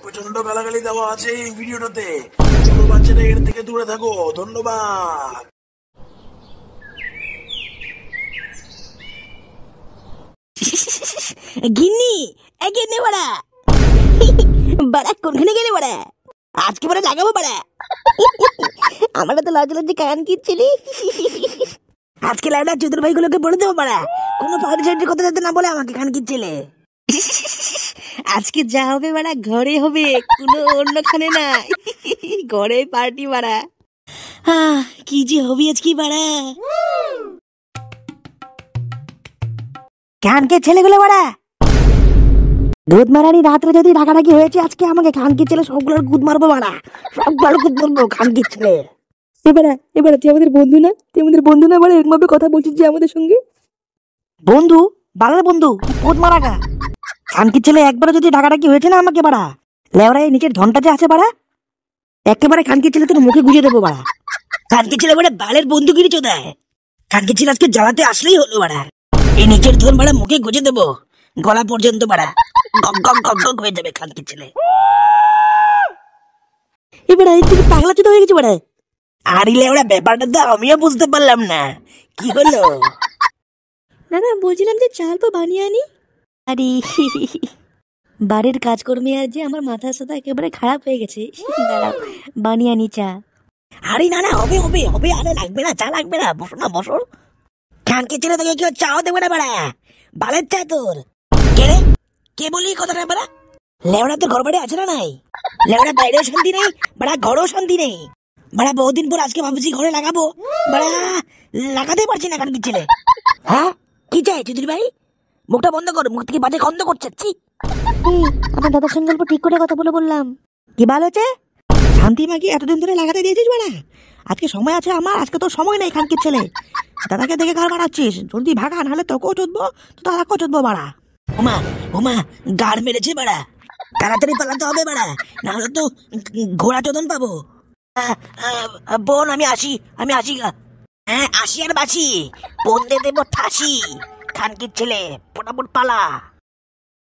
প্রচন্ড গালাগালি দেওয়া আছে এই ভিডিওটাতে। ছোট বাচ্চারা এর থেকে দূরে থাকো। ধন্যবাদ। গিন্নি গিন্নি বাড়া বাড়া কোনখানে গেলে বাড়া? আজকে বাড়া লাগাবো বাড়া। আমার তো লজ্জা লজ্জা কান কিচ্ছিলি। আজকে লাউডা চুদুর ভাইগুলোকে বলে দেবো বাড়া, কোনো পার্টি সার্টির কথা যাতে না বলে আমাকে কান কিচ্ছিলে। আজকে যা হবে বাড়া ঘরে হবে, কোনো অন্যখানে না। ঘরে পার্টি বাড়া। কি যে হবি আজকে বাড়া। কানকে ছেলেগুলো বাড়া, দুধ মারানি রাত্রে যদি ডাকাডাকি হয়েছে আজকে আমাকে খানকি ছেলে সবগুলোর গুদ মারবো বাড়া, সবগুলোর গুদ মারবো খানকি ছেলে। এবারে তুই আমাদের বন্ধু না? তুই আমাদের বন্ধু না বাড়া? এরকম ভাবে কথা বলছিস যে আমাদের সঙ্গে? বন্ধু বাড়ার বন্ধু গুদ মারা গা। খানকি ছেলে একবারে যদি ডাকাডাকি হয়েছে না আমাকে বাড়া, লেওড়ায় নিচের ধনটা যে আছে বাড়া, একেবারে খানকি ছেলে তোর মুখে গুজে দেবো বাড়া। খানকি ছেলে বাড়া বালের বন্ধুগিরি চোদায়। খানকি ছেলে আজকে জ্বালাতে আসলেই হলো বাড়া, এই নিচের ধন বাড়া মুখে গুজে দেবো গলা পর্যন্ত বাড়া, গগ গগ গগ গগ হয়ে যাবে খানকি ছেলে। এবার তুই পাগলা চোদা হয়ে গেছে বাড়া। আর লেওড়া ব্যাপারটা তো আমিও বুঝতে পারলাম না কি হলো। না বলছিলাম যে চাল তো বানিয়ে আনি। আরে বাড়ির কাজকর্মে আর যে আমার মাথা সাথে একেবারে খারাপ হয়ে গেছে। দাঁড়াও বানিয়ে আনি চা। আরে না হবে হবে হবে, আরে লাগবে না, চা লাগবে না, বসো না বসো। খানকে ছেলে তোকে কেউ চাও দেবে না বাড়া, বালের চা তোর। কে রে, কে বলি কথাটা বাড়া? লেওড়া তোর ঘর বাড়ি আছে না নাই? লেওড়া বাইরেও শান্তি নেই বাড়া, ঘরেও শান্তি নেই বাড়া। বহুদিন পর আজকে ভাবছি ঘরে লাগাবো বাড়া, লাগাতে পারছি না খানকি ছেলে। হ্যাঁ কি চাই চৌধুরী ভাই? মুখটা বন্ধ কর, মুখ থেকে বাজে গন্ধ করছে। আমার দাদার সঙ্গে অল্প ঠিক করে কথা বললাম। কি ভালো হচ্ছে শান্তি মাকে এতদিন ধরে লাগাতে দিয়েছিস বাড়া, আজকে সময় আছে আমার, আজকে তোর সময় নেই খানকির ছেলে। দাদাকে দেখে কার বাড়াচ্ছিস? জলদি ভাগা, নাহলে তোকেও চোদবো তো দাদাকেও চোদবো বাড়া। ওমা গাড় মেরেছে বাড়া, তাড়াতাড়ি পালাতে হবে বাড়া, নাহলে তো ঘোড়া চোদন পাবো। বোন আমি আসি গা। হ্যাঁ আসি আর বাসি, বোন দে দেবো ঠাসি। খানকির ছেলে ফটাফট পালা।